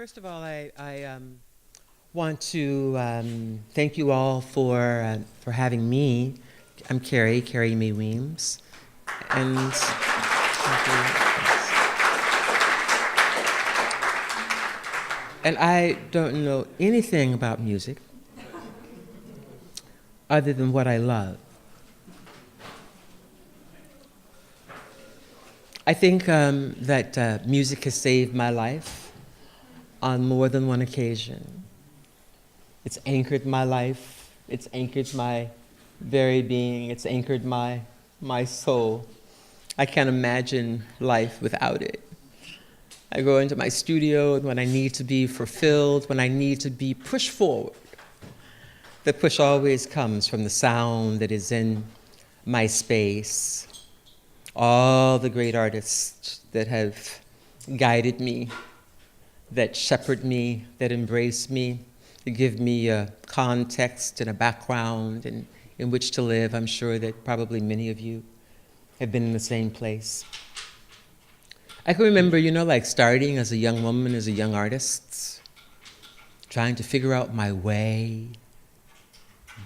First of all, I want to thank you all for having me. I'm CARRIE May WEEMS, and I don't know anything about music other than what I love. I think that music has saved my life on more than one occasion. It's anchored my life. It's anchored my very being. It's anchored my soul. I can't imagine life without it. I go into my studio when I need to be fulfilled, when I need to be pushed forward. The push always comes from the sound that is in my space. All the great artists that have guided me, that shepherd me, that embrace me, that give me a context and a background in which to live. I'm sure that probably many of you have been in the same place. I can remember, like starting as a young woman, as a young artist, trying to figure out my way,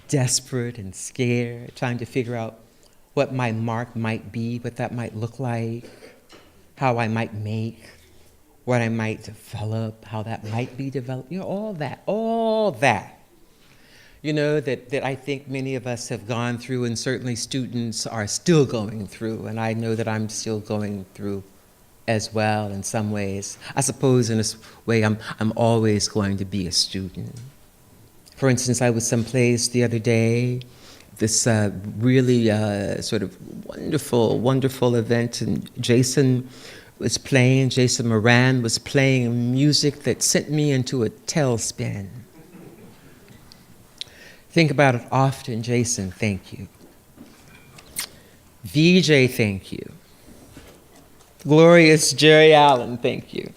desperate and scared, trying to figure out what my mark might be, what that might look like, how I might make, what I might develop, how that might be developed, all that. That I think many of us have gone through, and certainly students are still going through, and I know that I'm still going through as well in some ways. I suppose in this way I'm always going to be a student. For instance, I was someplace the other day, this really sort of wonderful event, and Jason Moran was playing music that sent me into a tailspin. Think about it often. Jason, thank you. VJ, thank you. Glorious Jerry Allen, thank you.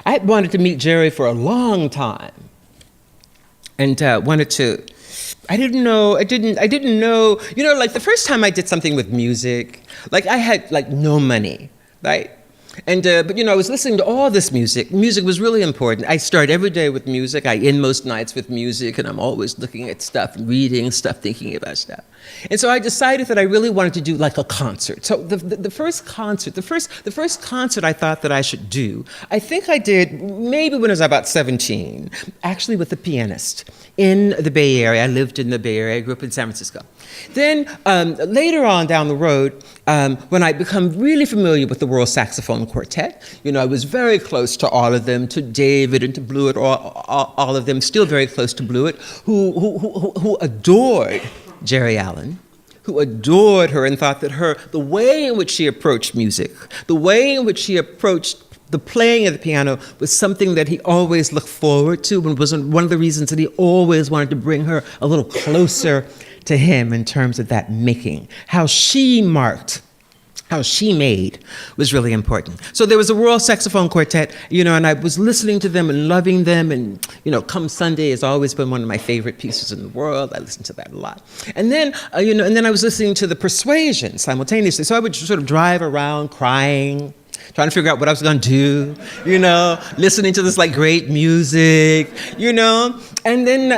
I had wanted to meet Jerry for a long time, and I didn't know, like the first time I did something with music, like I had like no money, right? And, but I was listening to all this music. Music was really important. I start every day with music. I end most nights with music, and I'm always looking at stuff, reading stuff, thinking about stuff. And so I decided that I really wanted to do like a concert. So the first concert I thought that I should do, I think I did maybe when I was about 17, actually with a pianist in the Bay Area. I lived in the Bay Area. I grew up in San Francisco. Then later on down the road, when I become really familiar with the World Saxophone Quartet, I was very close to all of them, to David and to Blewett, all of them, still very close to Blewett, who adored Jerry Allen, who adored her and thought that the way in which she approached music, the way in which she approached the playing of the piano was something that he always looked forward to, and was one of the reasons that he always wanted to bring her a little closer to him in terms of that making. How she made was really important. So there was a World Saxophone Quartet, and I was listening to them and loving them, and Come Sunday has always been one of my favorite pieces in the world. I listened to that a lot. And then, and then I was listening to the Persuasion simultaneously. So I would sort of drive around crying, trying to figure out what I was going to do, listening to this like great music, and then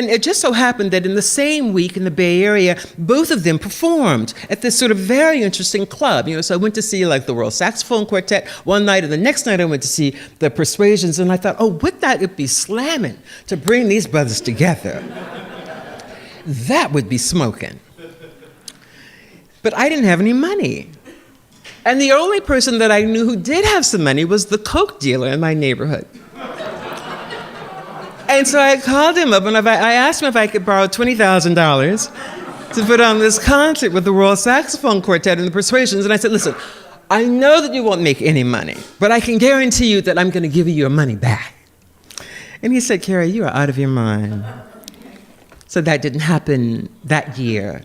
it just so happened that in the same week in the Bay Area, both of them performed at this sort of very interesting club, So I went to see like the World Saxophone Quartet one night, and the next night I went to see the Persuasions, and I thought, oh, would that be slamming to bring these brothers together? That would be smoking. But I didn't have any money. And the only person that I knew who did have some money was the Coke dealer in my neighborhood. And so I called him up, and I asked him if I could borrow $20,000 to put on this concert with the World Saxophone Quartet and the Persuasions. And I said, listen, I know that you won't make any money, but I can guarantee you that I'm going to give you your money back. And he said, CARRIE, you are out of your mind. So that didn't happen that year,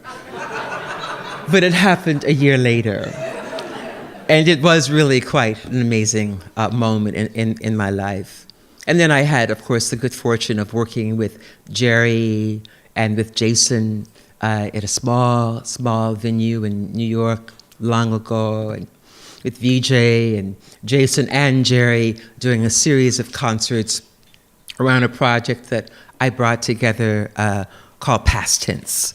but it happened a year later. And it was really quite an amazing moment in my life. And then I had, of course, the good fortune of working with Jerry and with Jason at a small venue in New York long ago. with VJ and Jason and Jerry doing a series of concerts around a project that I brought together called Past Tense.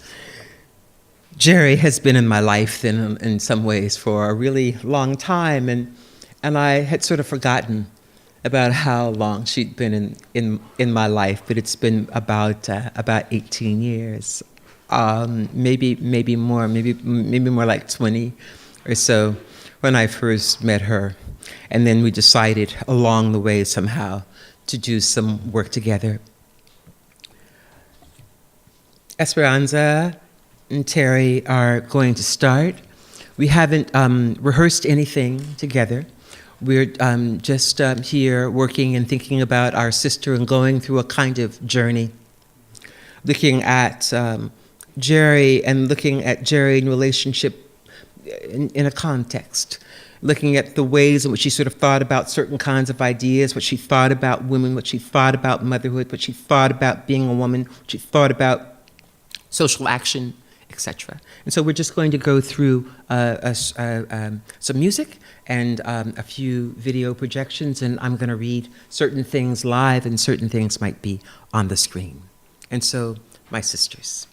Jerry has been in my life in some ways for a really long time, and I had sort of forgotten about how long she'd been in my life, but it's been about 18 years, maybe more like 20 or so when I first met her, and then we decided along the way somehow to do some work together. Esperanza and Terry are going to start. We haven't rehearsed anything together. We're just here working and thinking about our sister and going through a kind of journey, looking at Jerry and looking at Jerry in relationship in a context, looking at the ways in which she sort of thought about certain kinds of ideas, what she thought about women, what she thought about motherhood, what she thought about being a woman, what she thought about social action, etc. And so we're just going to go through some music and a few video projections, and I'm going to read certain things live and certain things might be on the screen. And so, my sisters.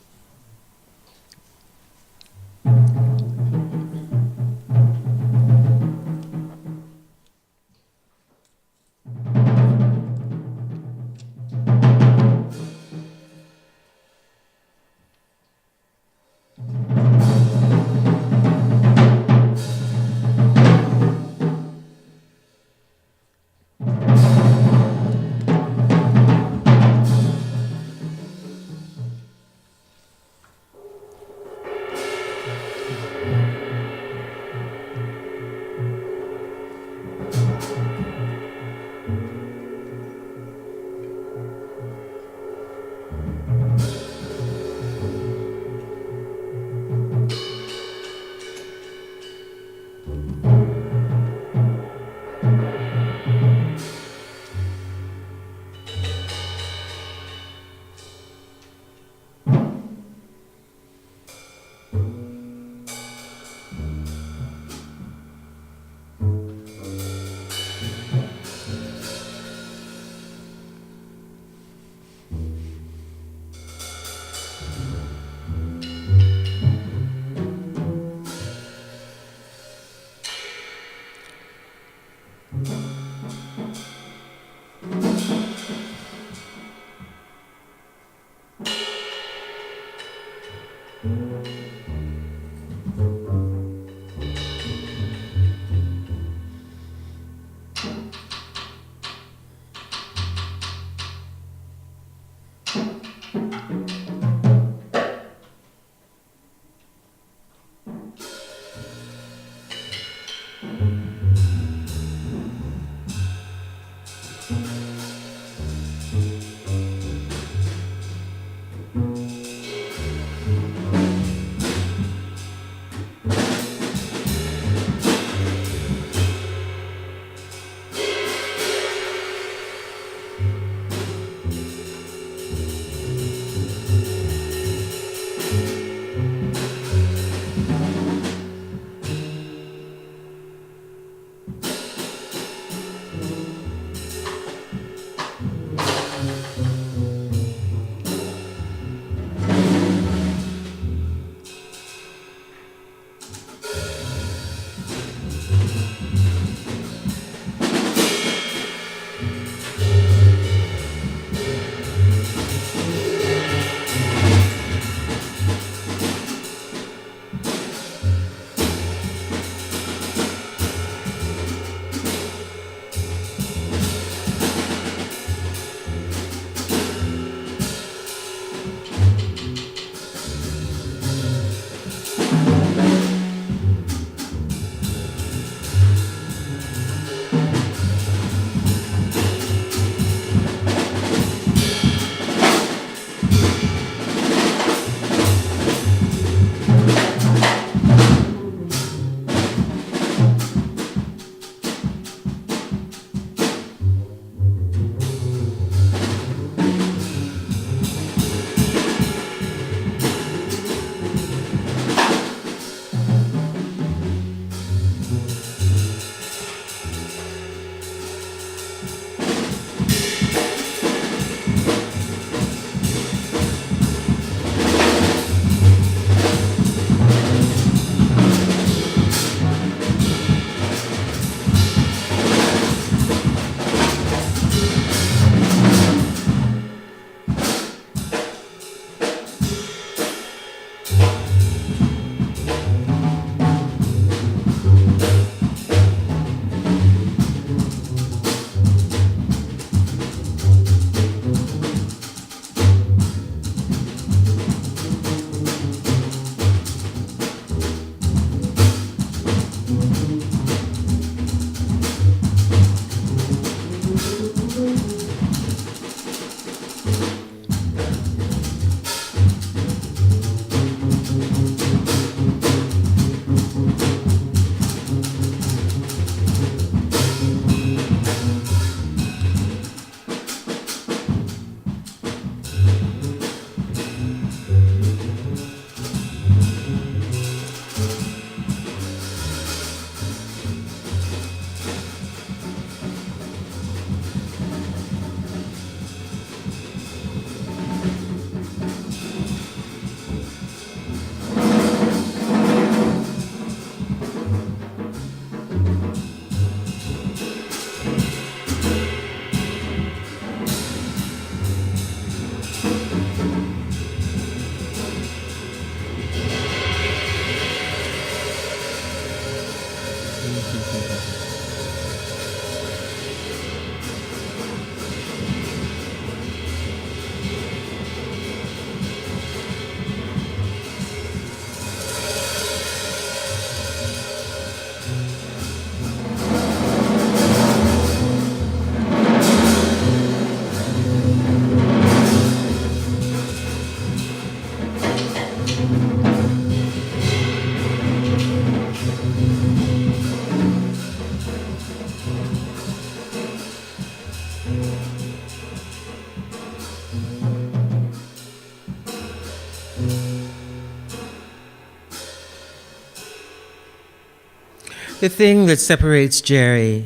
The thing that separates Geri,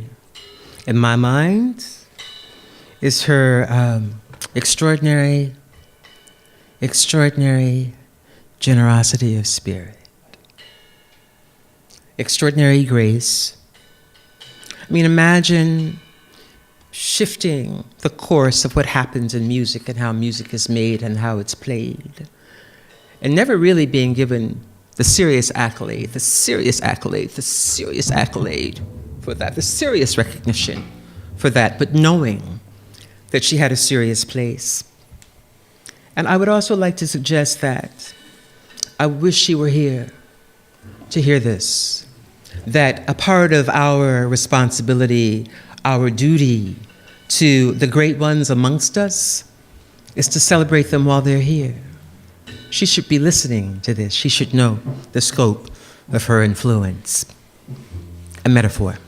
in my mind, is her extraordinary generosity of spirit, extraordinary grace. I mean, imagine shifting the course of what happens in music and how music is made and how it's played, and never really being given the serious accolade for that, the serious recognition for that, but knowing that she had a serious place. And I would also like to suggest that I wish she were here to hear this, that a part of our responsibility, our duty to the great ones amongst us is to celebrate them while they're here. She should be listening to this. She should know the scope of her influence. A metaphor.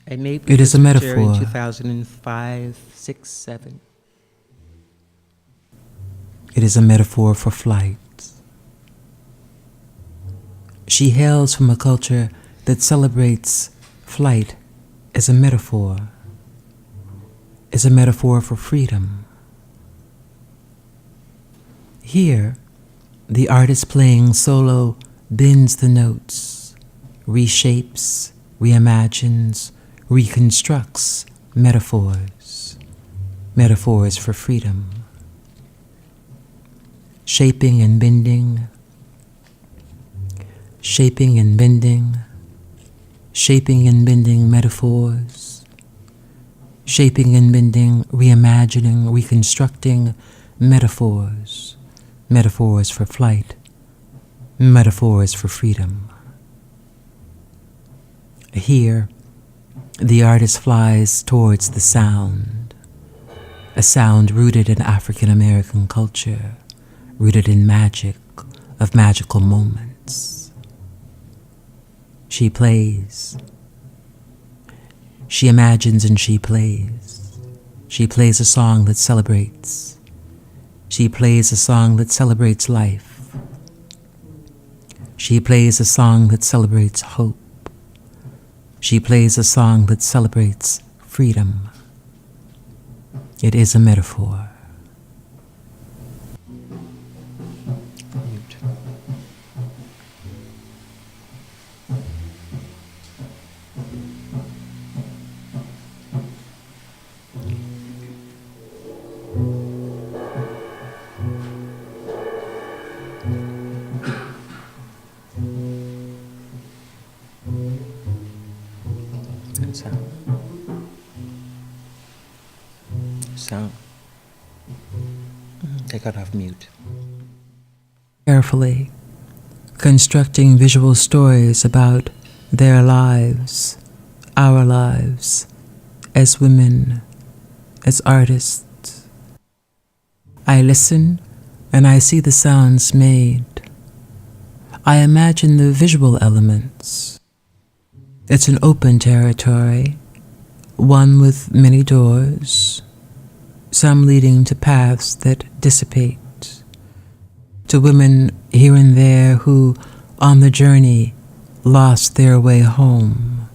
It is a metaphor. 2005, 6, 7. It is a metaphor for flight. She hails from a culture that celebrates flight as a metaphor for freedom. Here, the artist playing solo bends the notes, reshapes, reimagines, reconstructs metaphors for freedom. Shaping and bending, metaphors, shaping and bending, reimagining, reconstructing metaphors for flight, metaphors for freedom. Here, the artist flies towards the sound, a sound rooted in African American culture, rooted in magic of magical moments. She plays. She imagines and she plays. She plays a song that celebrates. She plays a song that celebrates life. She plays a song that celebrates hope. She plays a song that celebrates freedom. It is a metaphor. Sound. Take it off mute. Carefully, constructing visual stories about their lives, our lives, as women, as artists. I listen and I see the sounds made. I imagine the visual elements. It's an open territory, one with many doors, some leading to paths that dissipate, to women here and there who, on the journey, lost their way home,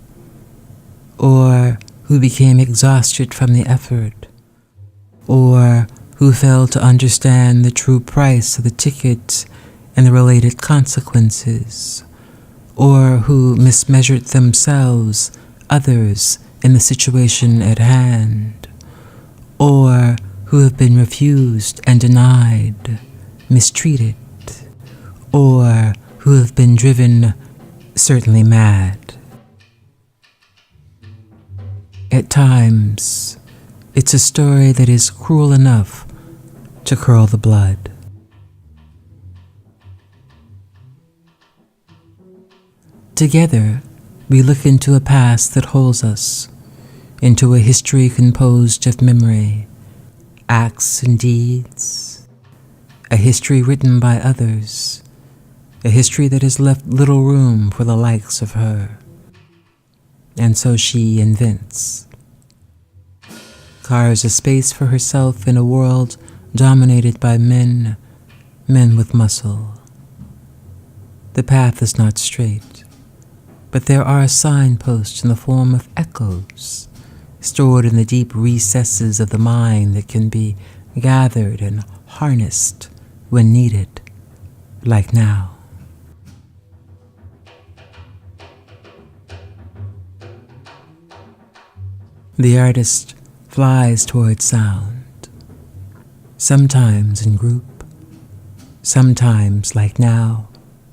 or who became exhausted from the effort, or who failed to understand the true price of the ticket and the related consequences, or who mismeasured themselves, others, in the situation at hand, or who have been refused and denied, mistreated, or who have been driven, certainly mad. At times, it's a story that is cruel enough to curl the blood. Together, we look into a past that holds us, into a history composed of memory, acts and deeds, a history written by others, a history that has left little room for the likes of her. And so she invents, carves a space for herself in a world dominated by men with muscle. The path is not straight, but there are signposts in the form of echoes stored in the deep recesses of the mind that can be gathered and harnessed when needed, like now. The artist flies toward sound, sometimes in group, sometimes like now,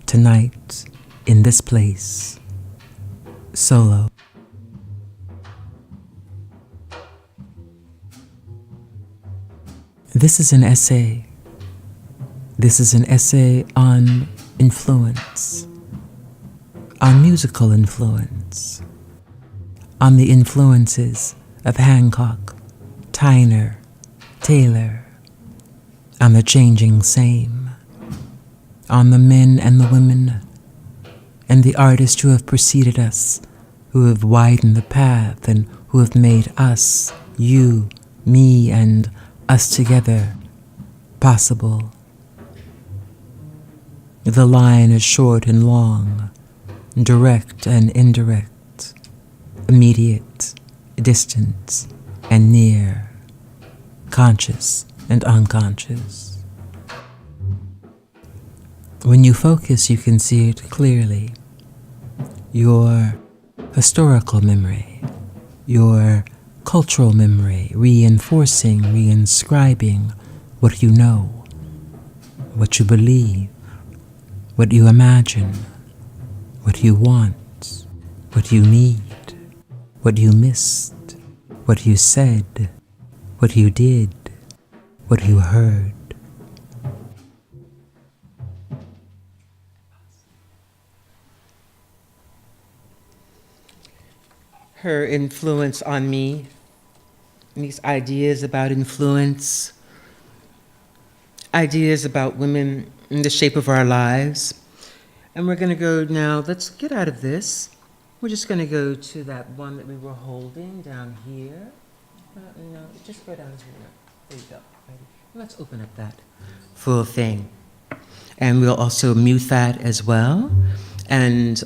tonight, in this place, solo. This is an essay. This is an essay on influence, on musical influence, on the influences of Hancock, Tyner, Taylor, on the changing same, on the men and the women, and the artists who have preceded us, who have widened the path and who have made us, you, me, and us together possible. The line is short and long, direct and indirect, immediate, distant, and near, conscious and unconscious. When you focus, you can see it clearly. Your historical memory, your cultural memory, reinforcing, reinscribing what you know, what you believe, what you imagine, what you want, what you need, what you missed, what you said, what you did, what you heard. Her influence on me, these ideas about influence, ideas about women in the shape of our lives. And we're going to go now, let's get out of this. We're just going to go to that one that we were holding down here. No, just go down here. There you go. Let's open up that full thing. And we'll also mute that as well. And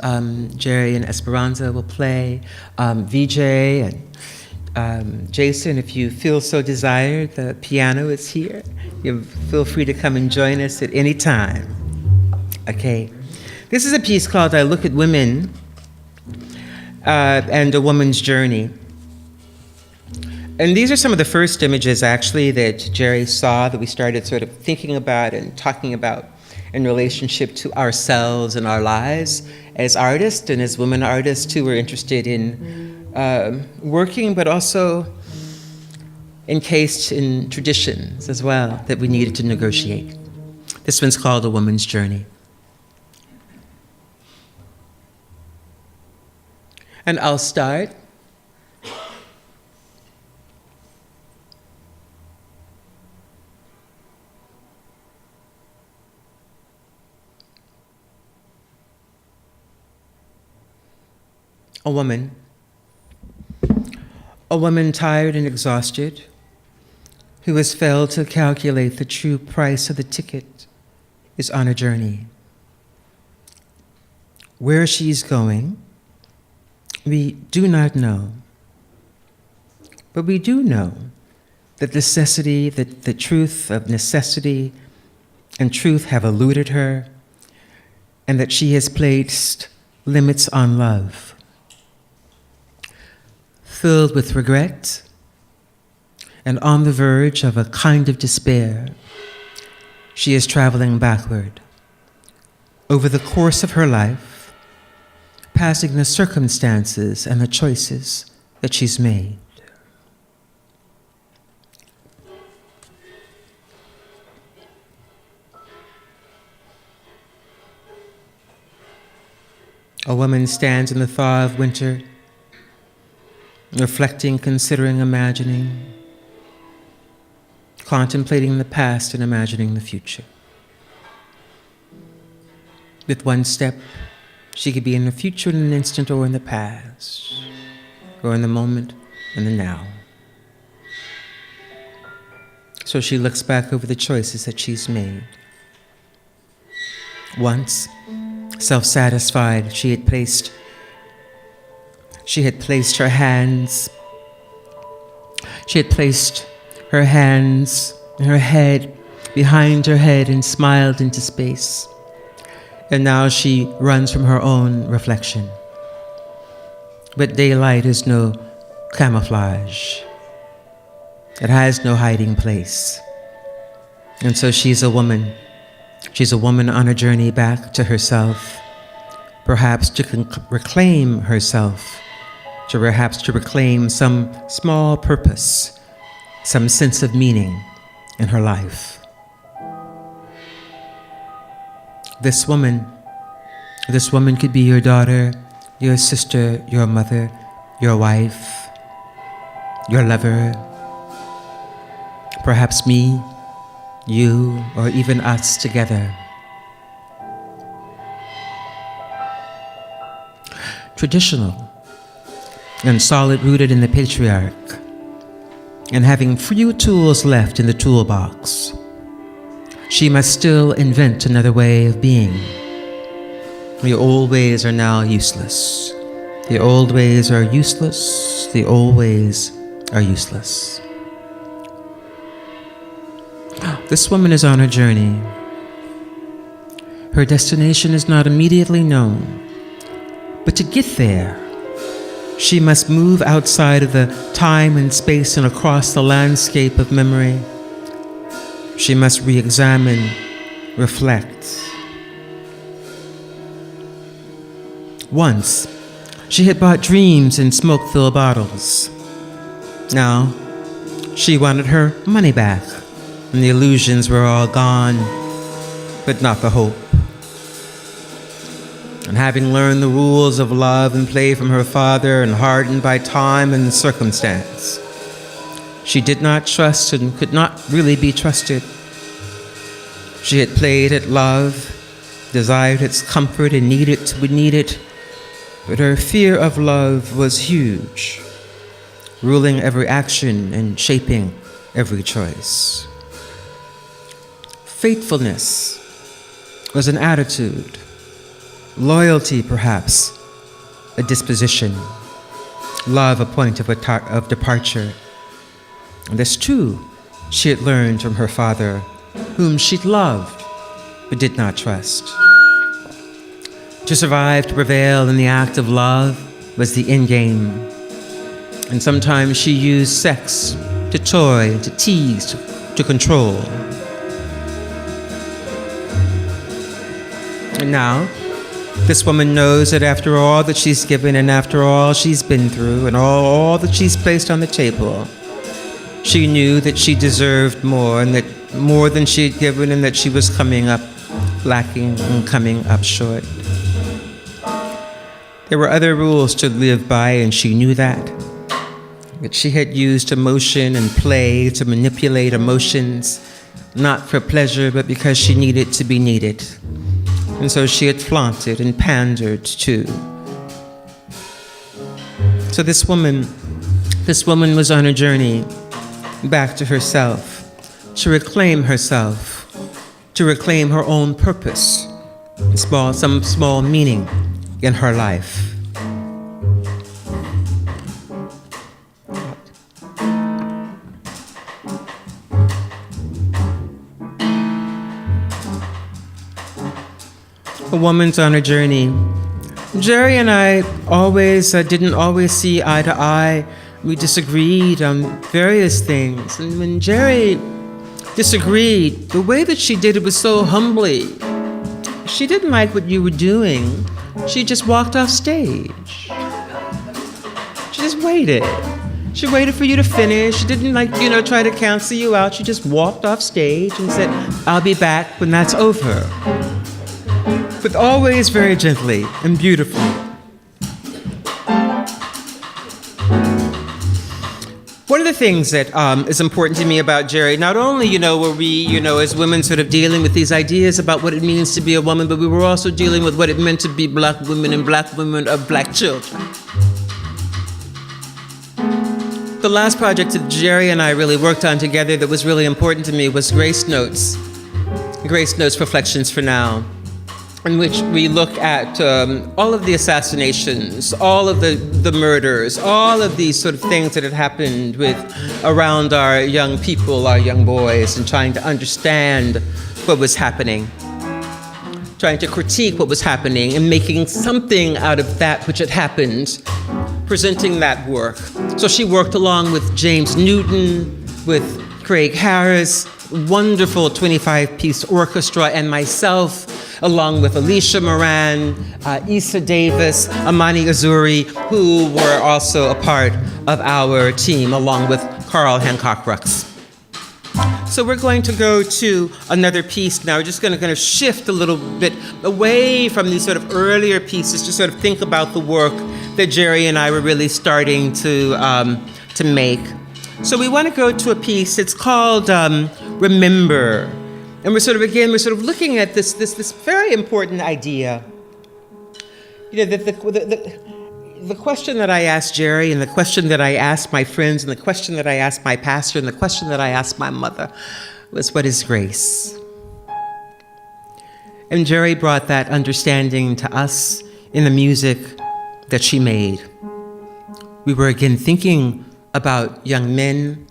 Jerry and Esperanza will play. VJ and Jason, if you feel so desired, the piano is here. You feel free to come and join us at any time. Okay. This is a piece called I Look at Women and a Woman's Journey. And these are some of the first images, actually, that Jerry saw that we started sort of thinking about and talking about in relationship to ourselves and our lives as artists and as women artists who were interested in working, but also encased in traditions as well that we needed to negotiate. This one's called A Woman's Journey. And I'll start. A woman tired and exhausted, who has failed to calculate the true price of the ticket, is on a journey. Where she's going, we do not know. But we do know that necessity, that the truth of necessity and truth have eluded her, and that she has placed limits on love. Filled with regret and on the verge of a kind of despair, she is traveling backward over the course of her life, passing the circumstances and the choices that she's made. A woman stands in the thaw of winter, reflecting, considering, imagining, contemplating the past and imagining the future. With one step, she could be in the future in an instant or in the past, or in the moment and the now. So she looks back over the choices that she's made. Once, self-satisfied, she had placed her hands and her head behind her head and smiled into space. And now she runs from her own reflection. But daylight is no camouflage. It has no hiding place. And so she's a woman. She's a woman on a journey back to herself, perhaps to reclaim herself, to reclaim some small purpose, some sense of meaning in her life. This woman could be your daughter, your sister, your mother, your wife, your lover, perhaps me, you, or even us together. Traditional and solid rooted in the patriarch, and having few tools left in the toolbox, she must still invent another way of being. The old ways are now useless. The old ways are useless. The old ways are useless. This woman is on a journey. Her destination is not immediately known, but to get there, she must move outside of the time and space and across the landscape of memory. She must re-examine, reflect. Once, she had bought dreams in smoke-filled bottles. Now, she wanted her money back, and the illusions were all gone, but not the hope. And having learned the rules of love and play from her father and hardened by time and circumstance, she did not trust and could not really be trusted. She had played at love, desired its comfort and needed to need it, but her fear of love was huge, ruling every action and shaping every choice. Faithfulness was an attitude, loyalty perhaps a disposition, love a point of departure. And this too she had learned from her father, whom she'd loved but did not trust. To survive, to prevail in the act of love was the end game. And sometimes she used sex to toy, to tease, to control. And now, this woman knows that after all that she's given and after all she's been through and all that she's placed on the table, she knew that she deserved more and that more than she had given and that she was coming up lacking and coming up short. There were other rules to live by and she knew that. But she had used emotion and play to manipulate emotions, not for pleasure but because she needed to be needed. And so she had flaunted and pandered too. So this woman was on a journey back to herself, to reclaim herself, to reclaim her own purpose, some small meaning in her life. A woman's on a journey. Jerry and I didn't always see eye to eye. We disagreed on various things. And when Jerry disagreed, the way that she did it was so humbly. She didn't like what you were doing. She just walked off stage. She just waited. She waited for you to finish. She didn't try to cancel you out. She just walked off stage and said, "I'll be back when that's over." But always very gently and beautifully. One of the things that is important to me about Jerry, not only, were we, as women sort of dealing with these ideas about what it means to be a woman, but we were also dealing with what it meant to be black women and black women of black children. The last project that Jerry and I really worked on together that was really important to me was Grace Notes Reflections for Now, in which we look at all of the assassinations, all of the murders, all of these sort of things that had happened around our young people, our young boys, and trying to understand what was happening, trying to critique what was happening, and making something out of that which had happened, presenting that work. So she worked along with James Newton, with Craig Harris, wonderful 25-piece orchestra, and myself, along with Alicia Moran, Issa Davis, Amani Azuri, who were also a part of our team, along with Carl Hancock Rux. So we're going to go to another piece now. We're just going to kind of shift a little bit away from these sort of earlier pieces to sort of think about the work that Jerry and I were really starting to make. So we want to go to a piece. It's called Remember. And we're sort of looking at this very important idea. The question that I asked Jerry, and the question that I asked my friends, and the question that I asked my pastor, and the question that I asked my mother was, what is grace? And Jerry brought that understanding to us in the music that she made. We were again thinking about young men,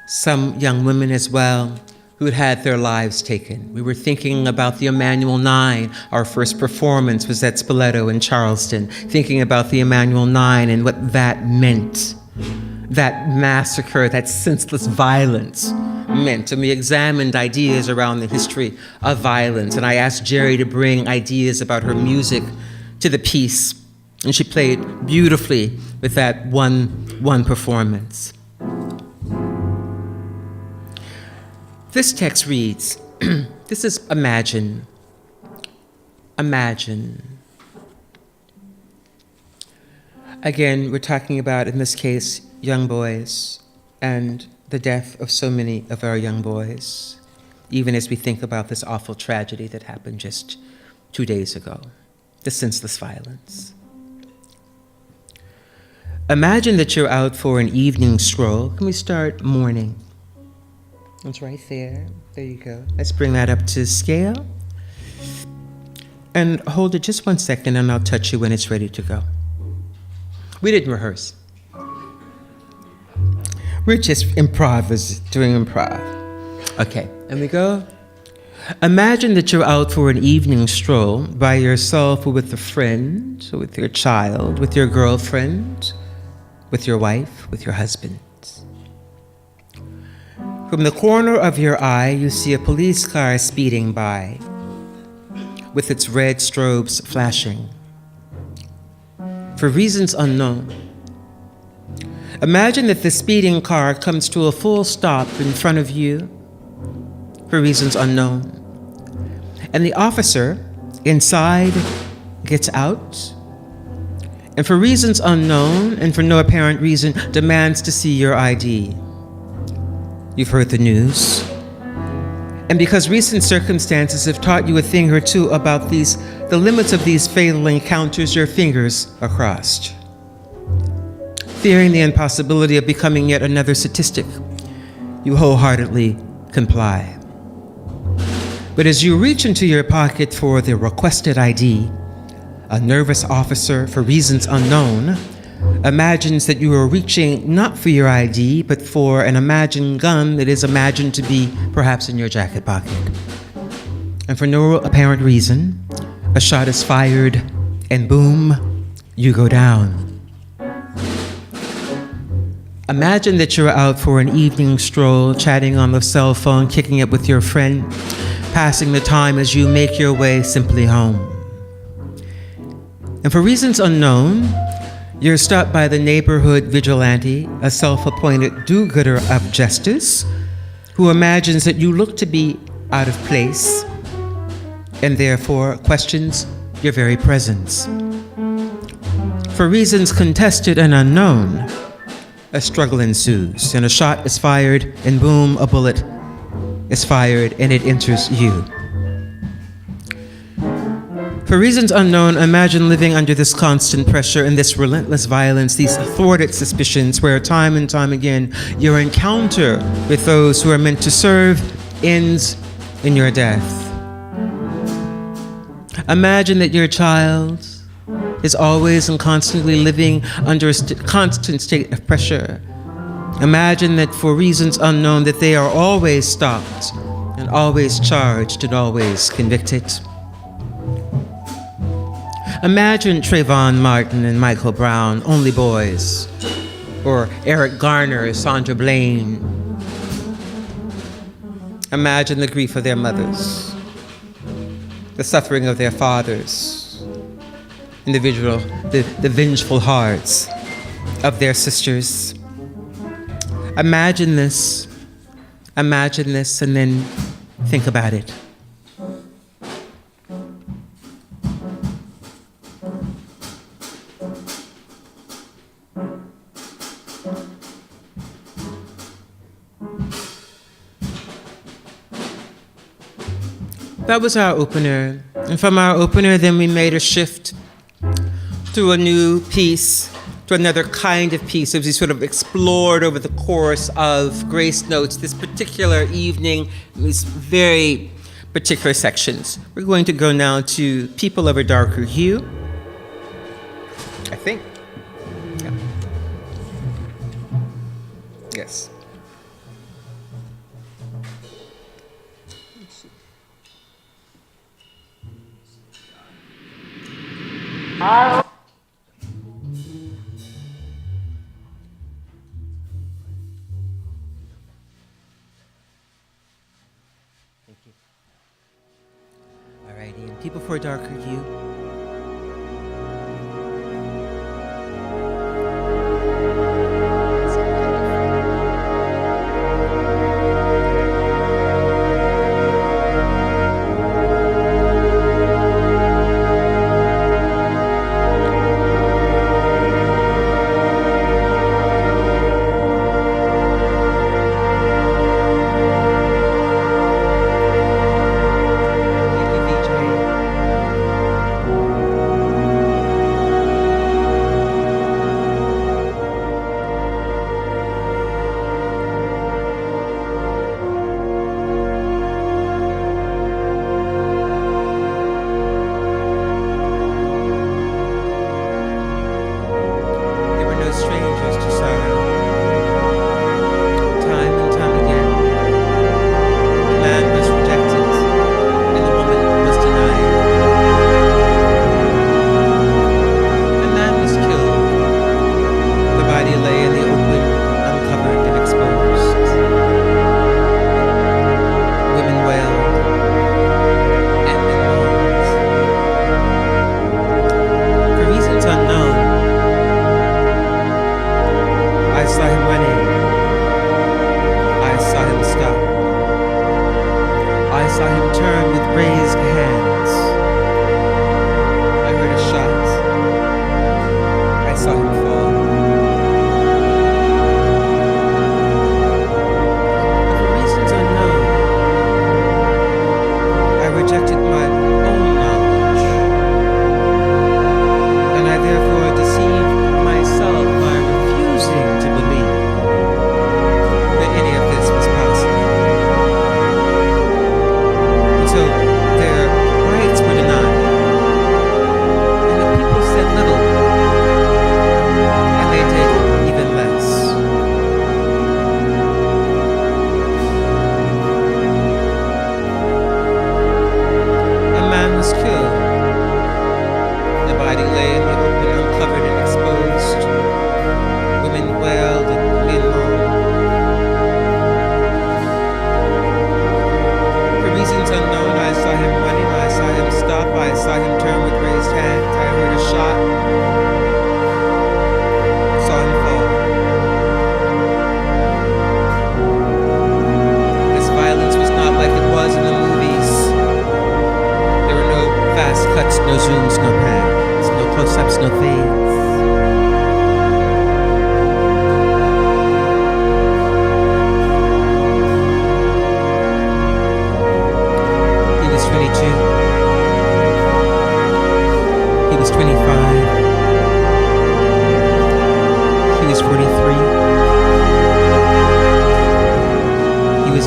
some young women as well, who had their lives taken. We were thinking about the Emmanuel 9. Our first performance was at Spoleto in Charleston, thinking about the Emmanuel 9 and what that meant, that massacre, that senseless violence meant. And we examined ideas around the history of violence. And I asked Jerry to bring ideas about her music to the piece. And she played beautifully with that one performance. This text reads, this is Imagine. Imagine. Again, we're talking about, in this case, young boys and the death of so many of our young boys, even as we think about this awful tragedy that happened just 2 days ago, the senseless violence. Imagine that you're out for an evening stroll. Can we start morning? It's right there. There you go. Let's bring that up to scale. And hold it just 1 second, and I'll touch you when it's ready to go. We didn't rehearse. We're just doing improv. Okay, and we go. Imagine that you're out for an evening stroll by yourself or with a friend, or with your child, with your girlfriend, with your wife, with your husband. From the corner of your eye, you see a police car speeding by, with its red strobes flashing. For reasons unknown, imagine that the speeding car comes to a full stop in front of you, for reasons unknown. And the officer inside gets out, and for reasons unknown, and for no apparent reason, demands to see your ID. You've heard the news. And because recent circumstances have taught you a thing or two about the limits of these fatal encounters, your fingers are crossed. Fearing the impossibility of becoming yet another statistic, you wholeheartedly comply. But as you reach into your pocket for the requested ID, a nervous officer, for reasons unknown, imagines that you are reaching not for your ID, but for an imagined gun that is imagined to be perhaps in your jacket pocket. And for no apparent reason, a shot is fired, and boom, you go down. Imagine that you're out for an evening stroll, chatting on the cell phone, kicking it with your friend, passing the time as you make your way simply home. And for reasons unknown, you're stopped by the neighborhood vigilante, a self-appointed do-gooder of justice, who imagines that you look to be out of place and therefore questions your very presence. For reasons contested and unknown, A struggle ensues, and a shot is fired, and boom, a bullet is fired, and it enters you. For reasons unknown, imagine living under this constant pressure and this relentless violence, these thwarted suspicions, where time and time again your encounter with those who are meant to serve ends in your death. Imagine that your child is always and constantly living under a constant state of pressure. Imagine that for reasons unknown that they are always stopped and always charged and always convicted. Imagine Trayvon Martin and Michael Brown, only boys, or Eric Garner, Sandra Bland. Imagine the grief of their mothers, the suffering of their fathers, and the vengeful hearts of their sisters. Imagine this, and then think about it. That was our opener. And from our opener, then we made a shift to a new piece, to another kind of piece, as we sort of explored over the course of Grace Notes this particular evening, these very particular sections. We're going to go now to People of a Darker Hue, I think. Yeah. Yes. Thank you. Alrighty, and People for a Darker Hue.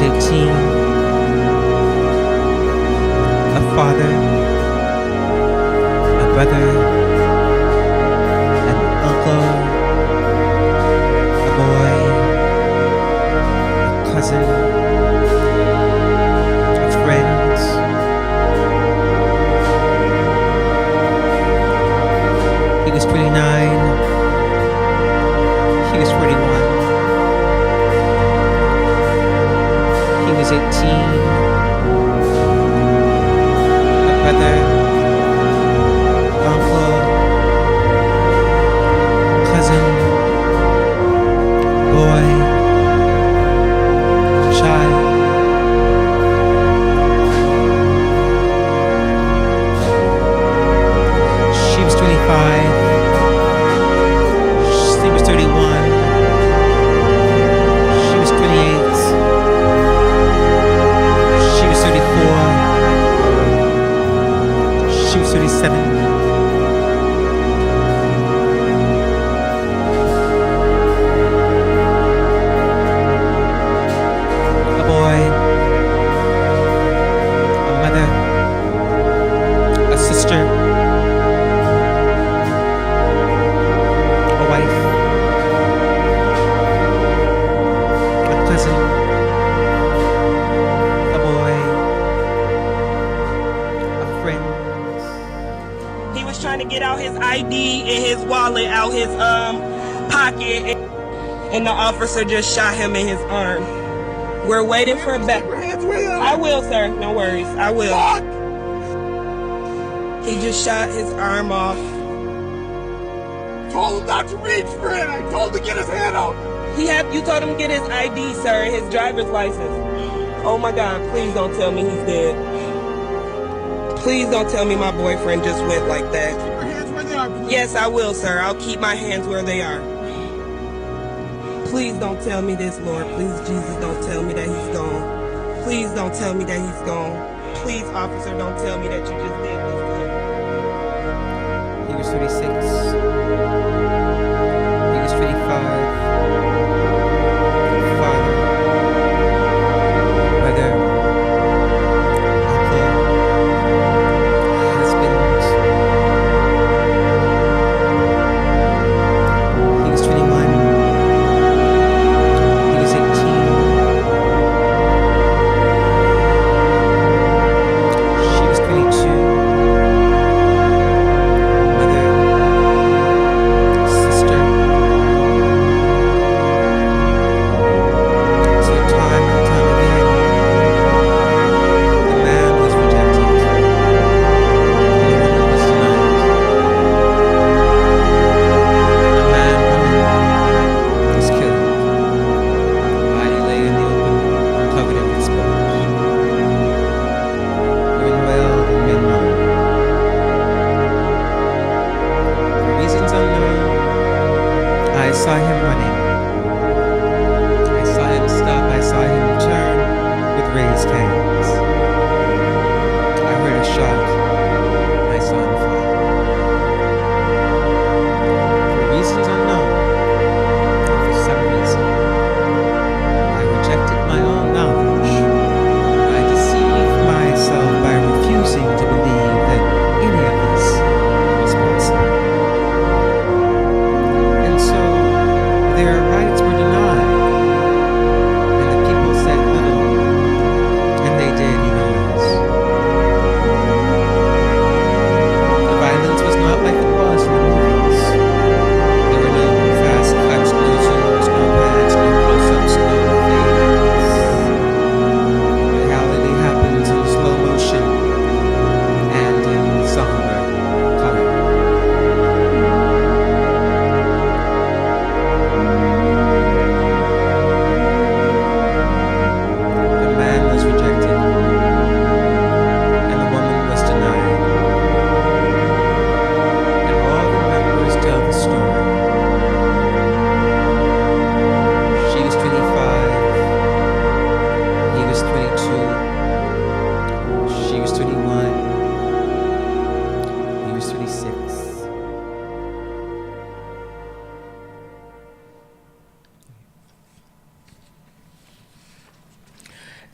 18. A father, a brother, an uncle, a boy, a cousin, a friend. He was 29. He was 41. He was 18. A brother, uncle, cousin, boy, child. She was 25. She was 31. She was 28. She was 34. She was 37. A boy, a mother, a sister, a wife, a cousin, a boy, a friend. He was trying to get out his ID and his wallet out his pocket, and the officer just shot him in his arm. We're waiting for back. I will, sir. No worries. I will. He just shot his arm off. Told him not to reach for it. I told him to get his hand out. You told him to get his ID, sir, his driver's license. Oh my God! Please don't tell me he's dead. Please don't tell me my boyfriend just went like that. Keep your hands where they are, please. Yes, I will, sir. I'll keep my hands where they are. Please don't tell me this, Lord. Please, Jesus, don't tell me that he's gone. Please don't tell me that he's gone. Please, officer, don't tell me that you just did this to him. He was 36. He was 25. Father, brother, uncle, husband. He was 21. He was 18. She was 22. Mother,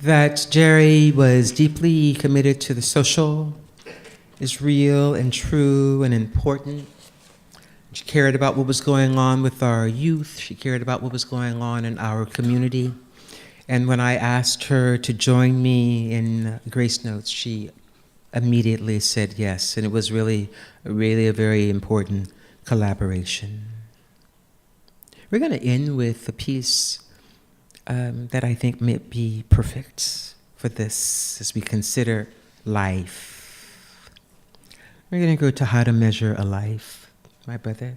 that Jerry was deeply committed to the social, is real and true and important. She cared about what was going on with our youth. She cared about what was going on in our community. And when I asked her to join me in Grace Notes, she immediately said yes. And it was really a very important collaboration. We're going to end with a piece that I think may be perfect for this as we consider life. We're going to go to How to Measure a Life, my brother.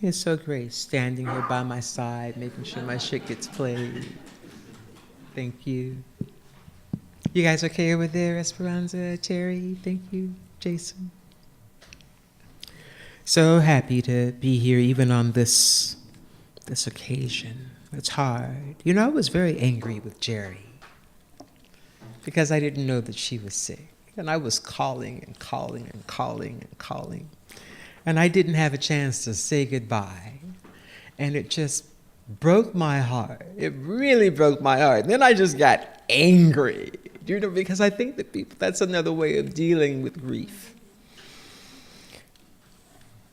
It's so great standing here by my side, making sure my shit gets played. Thank you. You guys okay over there, Esperanza, Terry? Thank you, Jason. So happy to be here even on this occasion. It's hard. You know, I was very angry with Jerry because I didn't know that she was sick. And I was calling and calling and calling and calling. And I didn't have a chance to say goodbye. And it just broke my heart. It really broke my heart. And then I just got angry, you know, because I think that that's another way of dealing with grief.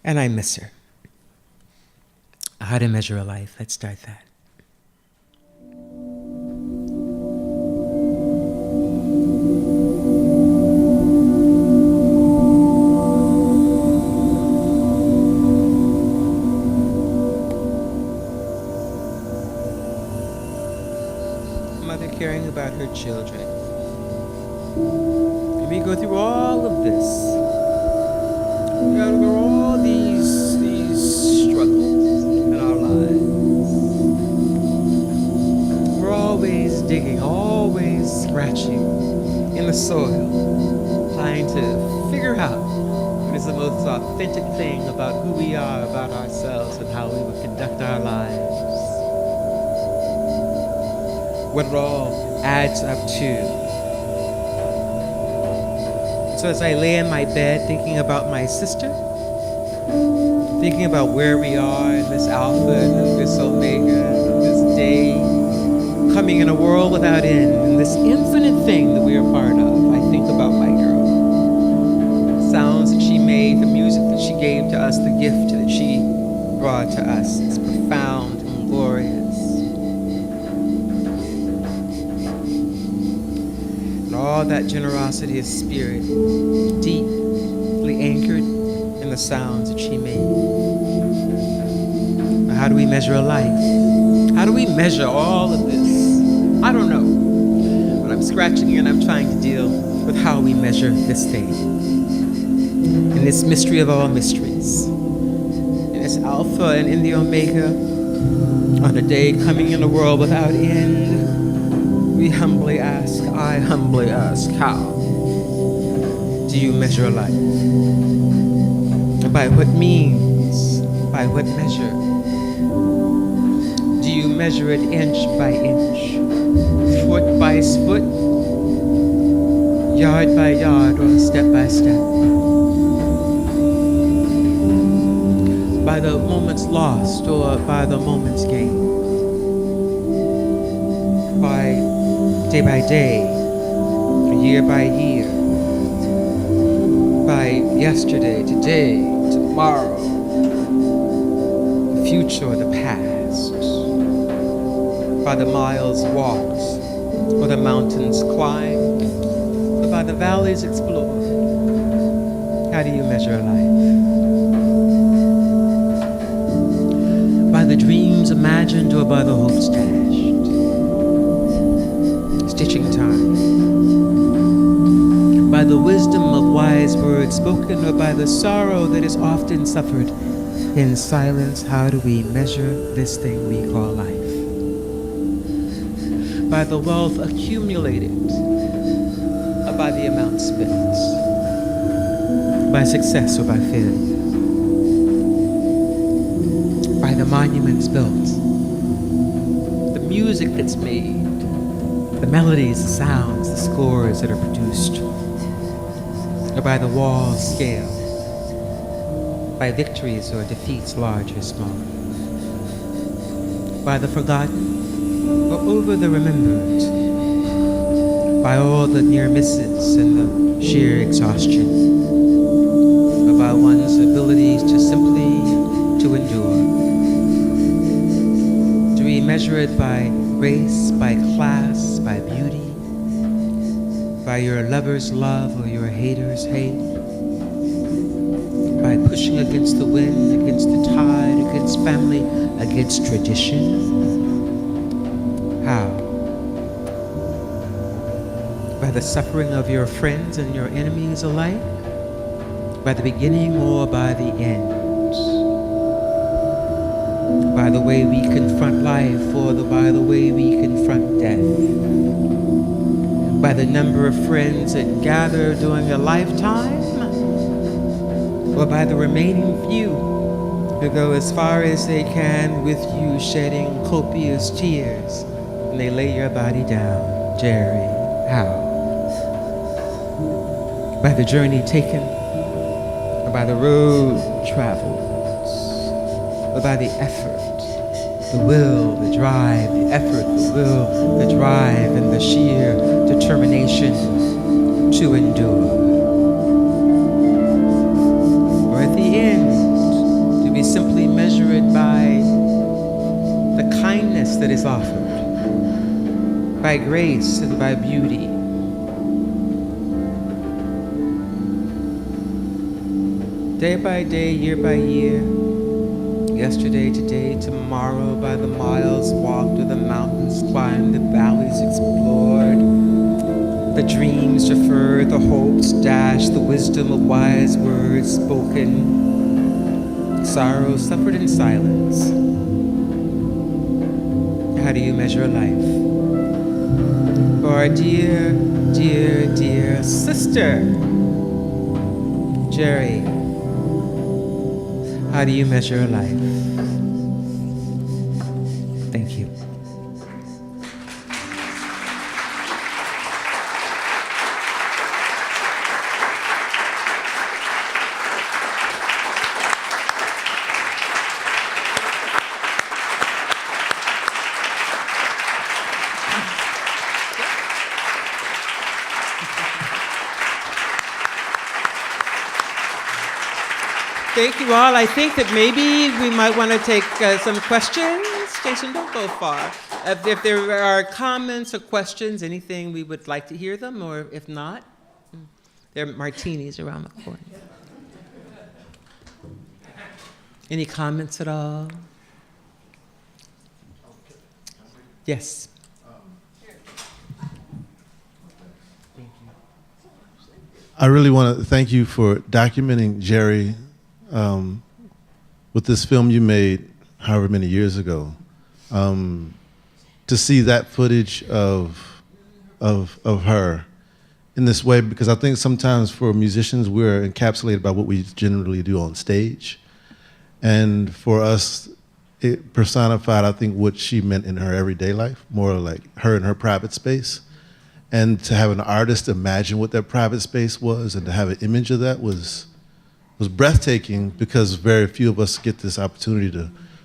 And I miss her. How to Measure a Life. Let's start that. Mother caring about her children. And we go through all of this. We go through all these struggles in our lives. We're always digging, always scratching in the soil, trying to figure out what is the most authentic thing about who we are, about ourselves, and how we would conduct our lives. What it all adds up to. So as I lay in my bed thinking about my sister, thinking about where we are in this alpha and this omega, this day, coming in a world without end, and this infinite thing that we are part of, I think about my girl. The sounds that she made, the music that she gave to us, the gift that she brought to us. It's profound and glorious. All that generosity of spirit, deeply anchored in the sounds that she made. How do we measure a life? How do we measure all of this? I don't know. But I'm scratching and I'm trying to deal with how we measure this thing. In this mystery of all mysteries. In this alpha and in the omega. On a day coming in a world without end. We humbly ask, I humbly ask, how do you measure a life? By what means? By what measure? Do you measure it inch by inch, foot by foot, yard by yard, or step by step? By the moments lost or by the moments gained? Day by day, year by year, by yesterday, today, tomorrow, the future or the past, by the miles walked, or the mountains climbed, or by the valleys explored. How do you measure a life? By the dreams imagined or by the hopes dashed? Stitching time. By the wisdom of wise words spoken or by the sorrow that is often suffered in silence, how do we measure this thing we call life? By the wealth accumulated or by the amount spent? By success or by failure? By the monuments built? The music that's made? The melodies, the sounds, the scores that are produced, or by the walls scaled, by victories or defeats large or small, by the forgotten or over the remembered, by all the near misses and the sheer exhaustion, or by one's abilities to simply to endure. Do we measure it by race, by class, by beauty, by your lover's love or your hater's hate, by pushing against the wind, against the tide, against family, against tradition? How? By the suffering of your friends and your enemies alike? By the beginning or by the end? By the way we confront life or by the way we confront death? By the number of friends that gather during a lifetime? Or by the remaining few who go as far as they can with you, shedding copious tears when they lay your body down? Jerry, how? By the journey taken, or by the road traveled, or by the effort, the will, the drive, the effort, the will, the drive, and the sheer determination to endure? Or at the end, do we simply measure it by the kindness that is offered, by grace and by beauty? Day by day, year by year, yesterday, today, tomorrow, by the miles walked, or the mountains climbed, the valleys explored, the dreams deferred, the hopes dashed, the wisdom of wise words spoken, sorrow suffered in silence. How do you measure life? For our dear, dear, dear sister, Jerry, how do you measure life? Thank you. Thank you all. I think that maybe we might want to take some questions. Jason, don't go far. If there are comments or questions, anything, we would like to hear them, or if not, there are martinis around the corner. Any comments at all? Yes. I really want to thank you for documenting Jerry with this film you made however many years ago. To see that footage of her in this way, because I think sometimes for musicians we're encapsulated by what we generally do on stage. And for us, it personified, I think, what she meant in her everyday life, more like her in her private space. And to have an artist imagine what that private space was and to have an image of that was breathtaking, because very few of us get this opportunity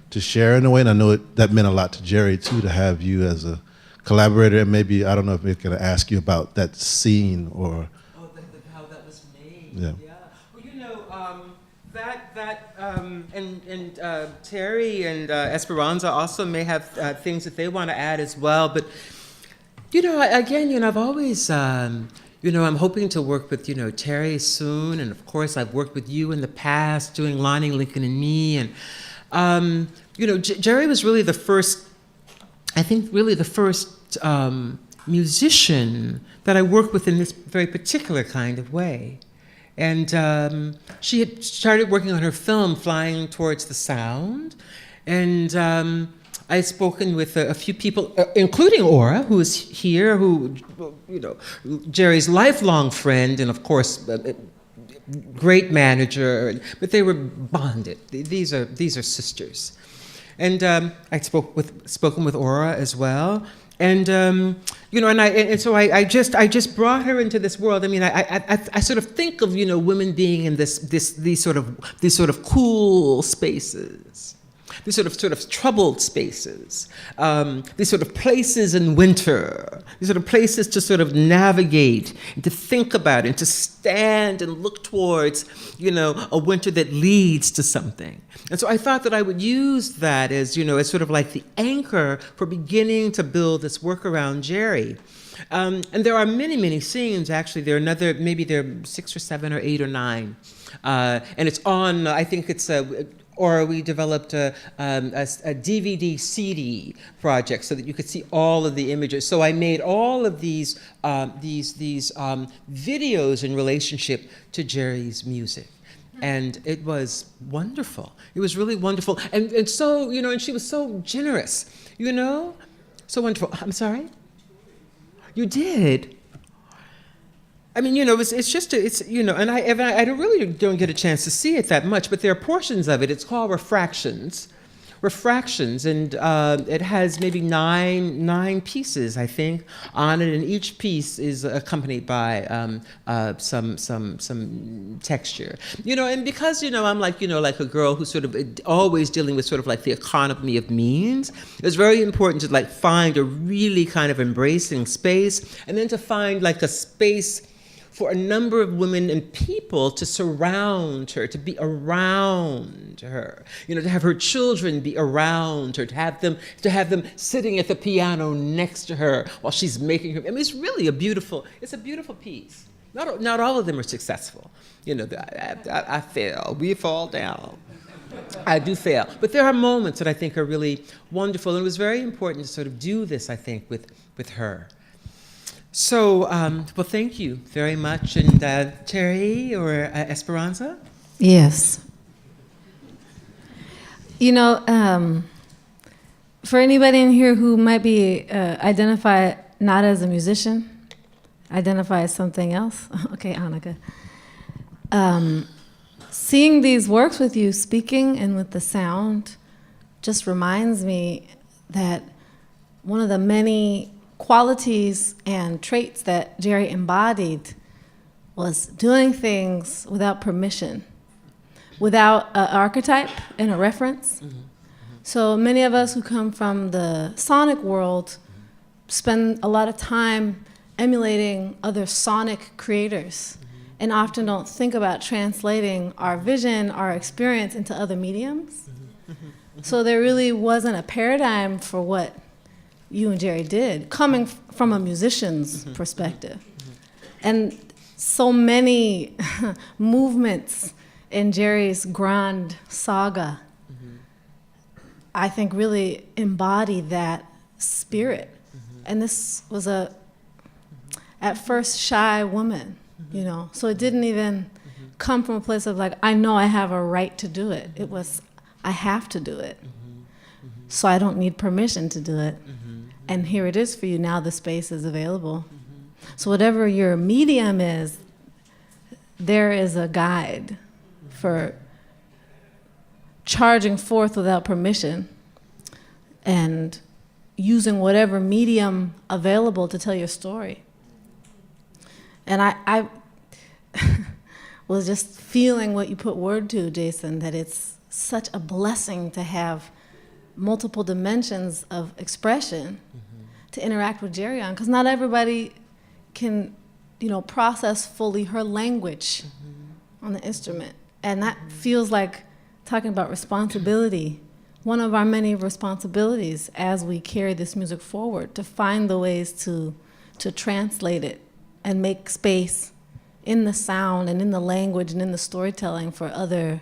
to share in a way. And I know that meant a lot to Jerry too, to have you as a collaborator. And maybe, I don't know if we're going to ask you about that scene or... Oh, how that was made. Yeah. Well, you know, and Terry and Esperanza also may have things that they want to add as well. But, you know, again, you know, I've always... you know, I'm hoping to work with, you know, Terry soon, and of course I've worked with you in the past doing Lonnie, Lincoln, and Me, and you know, Jerry was really the first, I think, really the first musician that I worked with in this very particular kind of way, and she had started working on her film Flying Towards the Sound, and I had spoken with a few people, including Aura, who is here, who, you know, Jerry's lifelong friend, and of course, great manager. But they were bonded. These are sisters, and I'd spoken with Aura as well, and you know, and so I just brought her into this world. I mean, I sort of think of, you know, women being in these sort of cool spaces. these sort of troubled spaces, these sort of places in winter, these sort of places to sort of navigate and to think about and to stand and look towards, a winter that leads to something. And so I thought that I would use that as, as sort of like the anchor for beginning to build this work around Geri. And there are many, many scenes, actually. Maybe there are 6 or 7 or 8 or 9. And it's on, I think it's or we developed a DVD CD project so that you could see all of the images. So I made all of these videos in relationship to Geri's music. And it was wonderful. It was really wonderful. And so, and she was so generous, so wonderful. I'm sorry? You did? I mean, and I really don't get a chance to see it that much, but there are portions of it. It's called Refractions, and it has maybe nine pieces, I think, on it, and each piece is accompanied by some texture, and because I'm like a girl who's sort of always dealing with sort of like the economy of means. It's very important to like find a really kind of embracing space, and then to find like a space for a number of women and people to surround her, to be around her, to have her children be around her, to have them sitting at the piano next to her while she's making her. I mean, it's really a beautiful piece. Not all of them are successful. I fail. We fall down. I do fail. But there are moments that I think are really wonderful, and it was very important to sort of do this, I think, with her. So, well, thank you very much. And Terry or Esperanza? Yes. For anybody in here who might be identify not as a musician, identify as something else. Okay, Annika. Seeing these works with you, speaking and with the sound, just reminds me that one of the many qualities and traits that Geri embodied was doing things without permission, without an archetype and a reference. Mm-hmm. Mm-hmm. So many of us who come from the sonic world spend a lot of time emulating other sonic creators, mm-hmm. and often don't think about translating our vision, our experience into other mediums. Mm-hmm. Mm-hmm. So there really wasn't a paradigm for what you and Geri did, coming from a musician's mm-hmm. perspective. Mm-hmm. And so many movements in Geri's grand saga, mm-hmm. I think really embody that spirit. Mm-hmm. And this was a, at first, shy woman, mm-hmm. So it didn't even mm-hmm. come from a place of like, I know I have a right to do it. Mm-hmm. It was, I have to do it. Mm-hmm. Mm-hmm. So I don't need permission to do it. Mm-hmm. And here it is for you. Now the space is available. Mm-hmm. So whatever your medium is, there is a guide for charging forth without permission and using whatever medium available to tell your story. And I was just feeling what you put word to, Jason, that it's such a blessing to have multiple dimensions of expression mm-hmm. to interact with Geri on, because not everybody can, process fully her language mm-hmm. on the instrument. And that mm-hmm. feels like talking about responsibility. One of our many responsibilities as we carry this music forward, to find the ways to translate it and make space in the sound and in the language and in the storytelling for other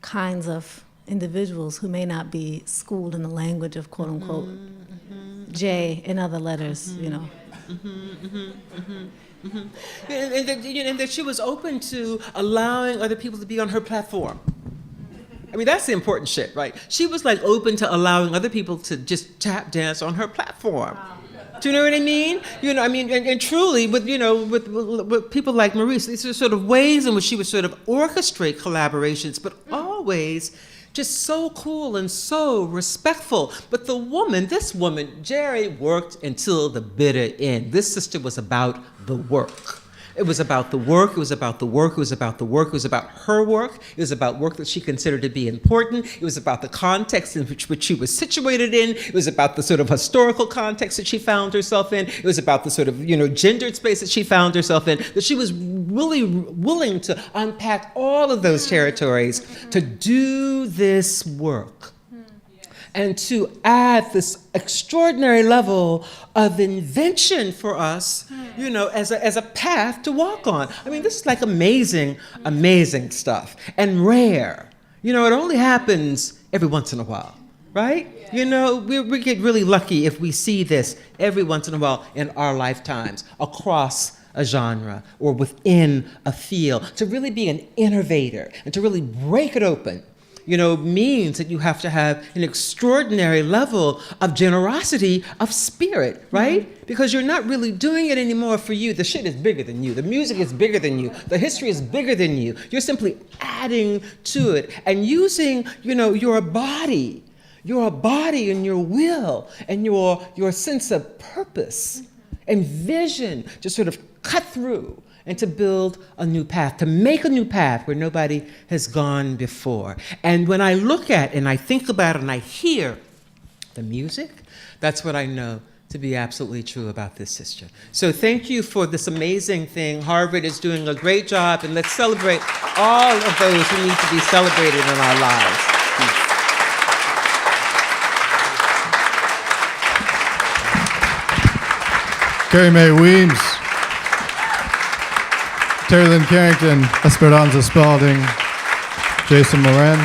kinds of individuals who may not be schooled in the language of quote unquote mm-hmm. J in other letters, mm-hmm. Mm-hmm, mm-hmm, mm-hmm. And that she was open to allowing other people to be on her platform. I mean, that's the important shit, right? She was like open to allowing other people to just tap dance on her platform. Wow. Do you know what I mean? And truly, with people like Maurice, these are sort of ways in which she would sort of orchestrate collaborations, but always just so cool and so respectful. But this woman, Geri, worked until the bitter end. This sister was about the work. It was about the work, it was about the work, it was about the work, it was about her work, it was about work that she considered to be important, it was about the context in which she was situated in, it was about the sort of historical context that she found herself in, it was about the sort of, gendered space that she found herself in, that she was really willing to unpack all of those territories to do this work. And to add this extraordinary level of invention for us, as a path to walk on. I mean, this is like amazing, amazing stuff, and rare. It only happens every once in a while, right? We get really lucky if we see this every once in a while in our lifetimes, across a genre or within a field. To really be an innovator and to really break it open, means that you have to have an extraordinary level of generosity of spirit, right? Mm-hmm. Because you're not really doing it anymore for you. The shit is bigger than you. The music is bigger than you. The history is bigger than you. You're simply adding to it and using, your body and your will and your sense of purpose and vision to sort of cut through and to build a new path, to make a new path where nobody has gone before. And when I look at and I think about it and I hear the music, that's what I know to be absolutely true about this sister. So thank you for this amazing thing. Harvard is doing a great job, and let's celebrate all of those who need to be celebrated in our lives. Peace. Carrie Mae Weems, Terry Lynn Carrington, Esperanza Spalding, Jason Moran.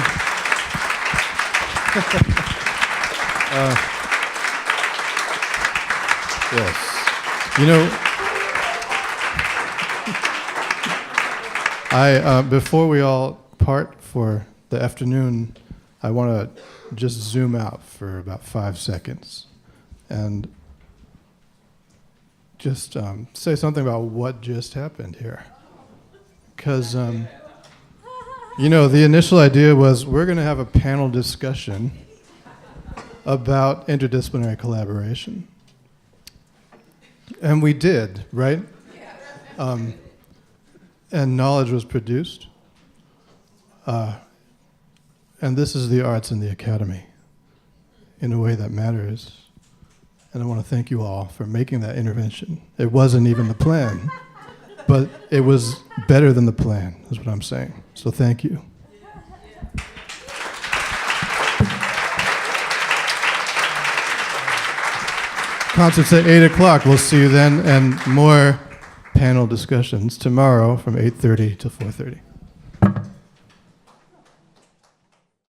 Yes. Before we all part for the afternoon, I want to just zoom out for about 5 seconds and just say something about what just happened here. Because, the initial idea was we're going to have a panel discussion about interdisciplinary collaboration. And we did, right? And knowledge was produced. And this is the arts in the academy in a way that matters. And I want to thank you all for making that intervention. It wasn't even the plan, but it was better than the plan, is what I'm saying. So thank you. Concert's at 8 o'clock. We'll see you then, and more panel discussions tomorrow from 8:30 to 4:30.